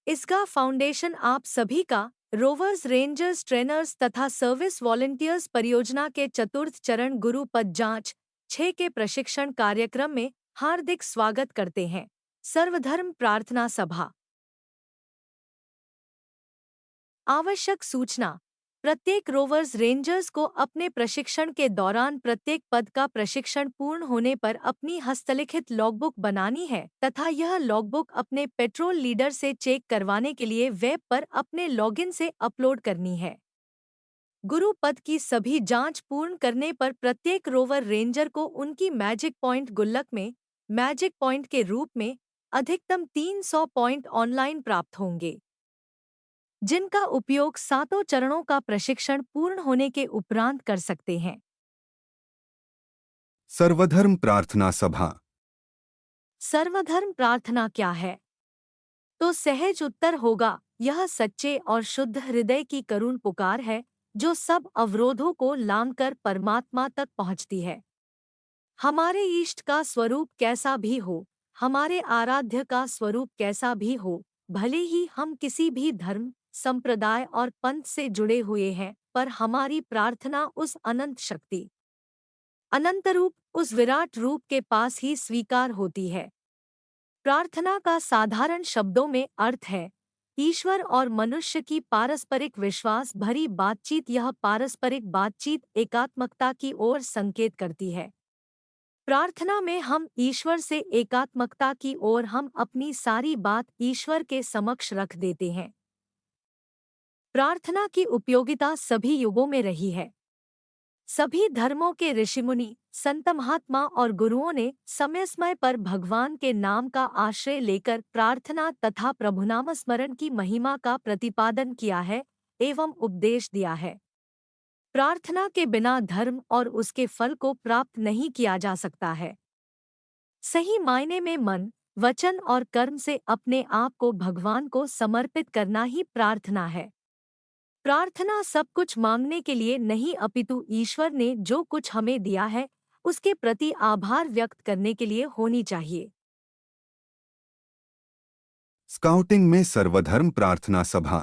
इसका फाउंडेशन आप सभी का रोवर्स रेंजर्स ट्रेनर्स तथा सर्विस वॉलंटियर्स परियोजना के चतुर्थ चरण गुरु पद जांच 6 के प्रशिक्षण कार्यक्रम में हार्दिक स्वागत करते हैं। सर्वधर्म प्रार्थना सभा। आवश्यक सूचना। प्रत्येक रोवर्स रेंजर्स को अपने प्रशिक्षण के दौरान प्रत्येक पद का प्रशिक्षण पूर्ण होने पर अपनी हस्तलिखित लॉगबुक बनानी है तथा यह लॉगबुक अपने पेट्रोल लीडर से चेक करवाने के लिए वेब पर अपने लॉगिन से अपलोड करनी है। गुरु पद की सभी जांच पूर्ण करने पर प्रत्येक रोवर रेंजर को उनकी मैजिक पॉइंट गुल्लक में मैजिक पॉइंट के रूप में अधिकतम 300 पॉइंट ऑनलाइन प्राप्त होंगे, जिनका उपयोग 7 चरणों का प्रशिक्षण पूर्ण होने के उपरांत कर सकते हैं। सर्वधर्म प्रार्थना सभा। सर्वधर्म प्रार्थना क्या है? तो सहज उत्तर होगा, यह सच्चे और शुद्ध हृदय की करुण पुकार है जो सब अवरोधों को लांघकर परमात्मा तक पहुंचती है। हमारे इष्ट का स्वरूप कैसा भी हो, हमारे आराध्य का स्वरूप कैसा भी हो, भले ही हम किसी भी धर्म, संप्रदाय और पंथ से जुड़े हुए हैं, पर हमारी प्रार्थना उस अनंत शक्ति, अनंत रूप, उस विराट रूप के पास ही स्वीकार होती है। प्रार्थना का साधारण शब्दों में अर्थ है ईश्वर और मनुष्य की पारस्परिक विश्वास भरी बातचीत। यह पारस्परिक बातचीत एकात्मकता की ओर संकेत करती है। प्रार्थना में हम ईश्वर से एकात्मकता की ओर हम अपनी सारी बात ईश्वर के समक्ष रख देते हैं। प्रार्थना की उपयोगिता सभी युगों में रही है। सभी धर्मों के ऋषिमुनि, संत महात्मा और गुरुओं ने समय समय पर भगवान के नाम का आश्रय लेकर प्रार्थना तथा प्रभुनाम स्मरण की महिमा का प्रतिपादन किया है एवं उपदेश दिया है। प्रार्थना के बिना धर्म और उसके फल को प्राप्त नहीं किया जा सकता है। सही मायने में मन, वचन और कर्म से अपने आप को भगवान को समर्पित करना ही प्रार्थना है। प्रार्थना सब कुछ मांगने के लिए नहीं अपितु ईश्वर ने जो कुछ हमें दिया है उसके प्रति आभार व्यक्त करने के लिए होनी चाहिए। स्काउटिंग में सर्वधर्म प्रार्थना सभा।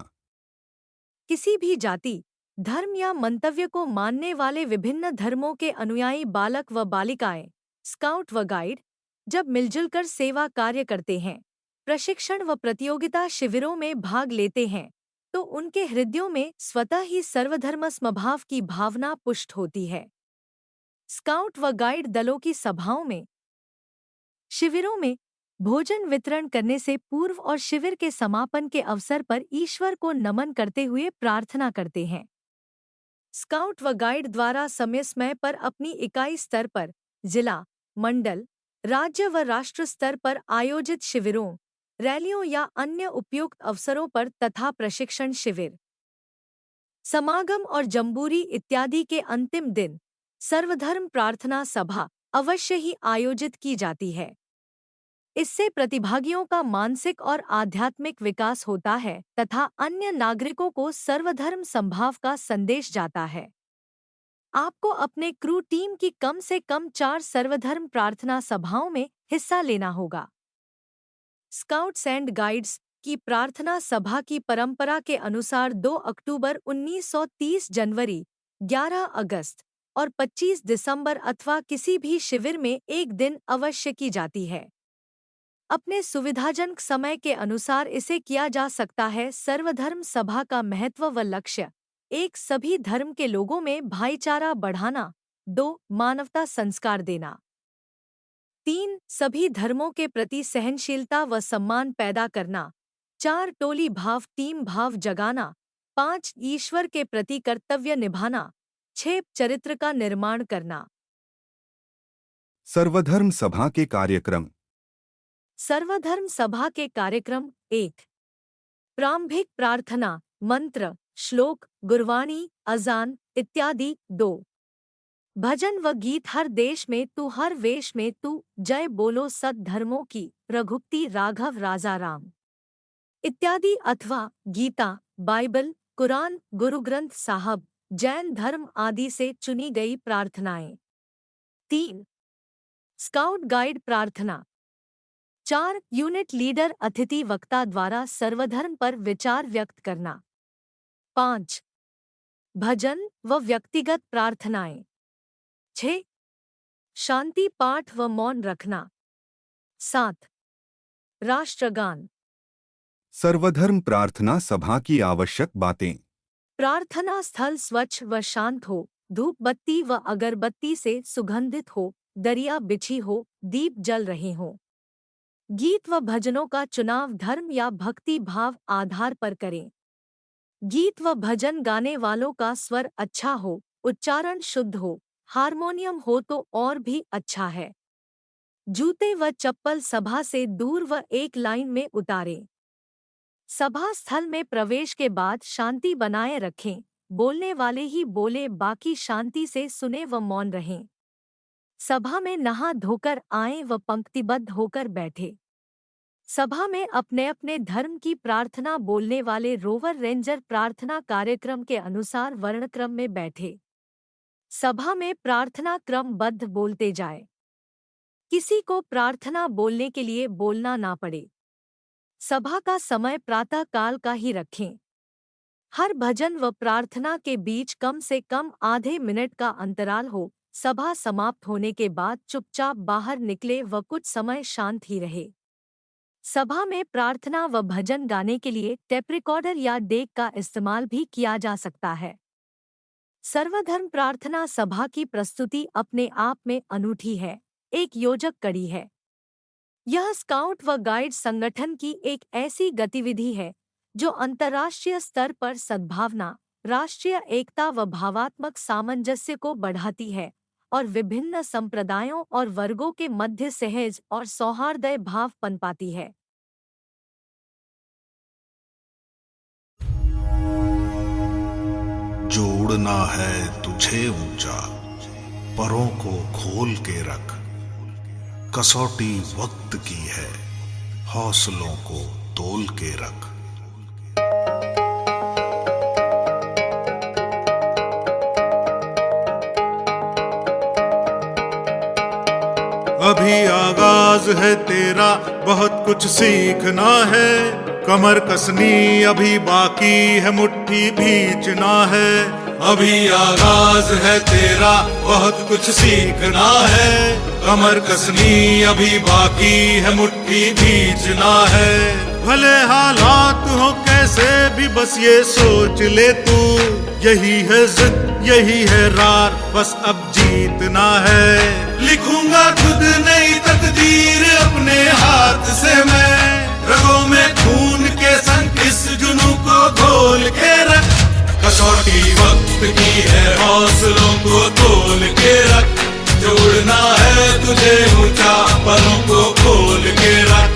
किसी भी जाति, धर्म या मंतव्य को मानने वाले विभिन्न धर्मों के अनुयायी बालक व बालिकाएं, स्काउट व गाइड, जब मिलजुल कर सेवा कार्य करते हैं, प्रशिक्षण व प्रतियोगिता शिविरों में भाग लेते हैं, तो उनके हृदयों में स्वतः ही सर्वधर्म समभाव की भावना पुष्ट होती है। स्काउट व गाइड दलों की सभाओं में, शिविरों में भोजन वितरण करने से पूर्व और शिविर के समापन के अवसर पर ईश्वर को नमन करते हुए प्रार्थना करते हैं। स्काउट व गाइड द्वारा समय समय पर अपनी इकाई स्तर पर, जिला, मंडल, राज्य व राष्ट्र स्तर पर आयोजित शिविरों, रैलियों या अन्य उपयुक्त अवसरों पर तथा प्रशिक्षण शिविर, समागम और जम्बूरी इत्यादि के अंतिम दिन सर्वधर्म प्रार्थना सभा अवश्य ही आयोजित की जाती है। इससे प्रतिभागियों का मानसिक और आध्यात्मिक विकास होता है तथा अन्य नागरिकों को सर्वधर्म समभाव का संदेश जाता है। आपको अपने क्रू टीम की कम से कम 4 सर्वधर्म प्रार्थना सभाओं में हिस्सा लेना होगा। स्काउट्स एंड गाइड्स की प्रार्थना सभा की परंपरा के अनुसार 2 अक्टूबर 1930, जनवरी, 11 अगस्त और 25 दिसंबर अथवा किसी भी शिविर में एक दिन अवश्य की जाती है। अपने सुविधाजनक समय के अनुसार इसे किया जा सकता है। सर्वधर्म सभा का महत्व व लक्ष्य: 1. सभी धर्म के लोगों में भाईचारा बढ़ाना। 2. मानवता संस्कार देना। 3. सभी धर्मों के प्रति सहनशीलता व सम्मान पैदा करना। 4. टोली भाव, टीम भाव जगाना। 5. ईश्वर के प्रति कर्तव्य निभाना। 6. चरित्र का निर्माण करना। सर्वधर्म सभा के कार्यक्रम। सर्वधर्म सभा के कार्यक्रम: 1. प्रारंभिक प्रार्थना, मंत्र, श्लोक, गुरबानी, अजान इत्यादि। 2. भजन व गीत, हर देश में तू हर वेश में तू, जय बोलो सद धर्मों की, रघुपति राघव राजा राम इत्यादि अथवा गीता, बाइबल, कुरान, गुरु ग्रंथ साहब, जैन धर्म आदि से चुनी गई प्रार्थनाएं। 3. स्काउट गाइड प्रार्थना। 4. यूनिट लीडर अतिथि वक्ता द्वारा सर्वधर्म पर विचार व्यक्त करना। 5. भजन व व्यक्तिगत प्रार्थनाएं। 6. शांति पाठ व मौन रखना। 7. राष्ट्रगान। सर्वधर्म प्रार्थना सभा की आवश्यक बातें। प्रार्थना स्थल स्वच्छ व शांत हो, धूप बत्ती व अगरबत्ती से सुगंधित हो, दरिया बिछी हो, दीप जल रहे हों। गीत व भजनों का चुनाव धर्म या भक्ति भाव आधार पर करें। गीत व भजन गाने वालों का स्वर अच्छा हो, उच्चारण शुद्ध हो, हारमोनियम हो तो और भी अच्छा है। जूते व चप्पल सभा से दूर व एक लाइन में उतारें। सभा स्थल में प्रवेश के बाद शांति बनाए रखें, बोलने वाले ही बोले, बाकी शांति से सुने व मौन रहें। सभा में नहा धोकर आएं व पंक्तिबद्ध होकर बैठे। सभा में अपने अपने धर्म की प्रार्थना बोलने वाले रोवर रेंजर प्रार्थना कार्यक्रम के अनुसार वर्णक्रम में बैठे। सभा में प्रार्थना क्रमबद्ध बोलते जाए। किसी को प्रार्थना बोलने के लिए बोलना ना पड़े। सभा का समय प्रातः काल का ही रखें। हर भजन व प्रार्थना के बीच कम से कम आधे मिनट का अंतराल हो। सभा समाप्त होने के बाद चुपचाप बाहर निकले व कुछ समय शांत ही रहे। सभा में प्रार्थना व भजन गाने के लिए टेप रिकॉर्डर या डेक का इस्तेमाल भी किया जा सकता है। सर्वधर्म प्रार्थना सभा की प्रस्तुति अपने आप में अनूठी है, एक योजक कड़ी है। यह स्काउट व गाइड संगठन की एक ऐसी गतिविधि है जो अंतर्राष्ट्रीय स्तर पर सद्भावना, राष्ट्रीय एकता व भावात्मक सामंजस्य को बढ़ाती है और विभिन्न संप्रदायों और वर्गों के मध्य सहज और सौहार्दय भाव पनपाती है। जो उड़ना है तुझे ऊंचा, परों को खोल के रख। कसौटी वक्त की है, हौसलों को तोल के रख। अभी आगाज है तेरा, बहुत कुछ सीखना है। कमर कसनी अभी बाकी है, मुट्ठी भींचना है। अभी आगाज है तेरा, बहुत कुछ सीखना है। कमर कसनी अभी बाकी है, मुट्ठी भींचना है। भले हालात हो कैसे भी, बस ये सोच ले तू, यही है जिद, यही है रार, बस अब जीतना है। लिखूंगा खुद नई तकदीर अपने हाथ से मैं, रगों में खून के संग इस जुनून को घोल के रख। कसौटी वक्त की है, हौसलों को तोल के रख। जो उड़ना है तुझे ऊंचा, परों को खोल के रख।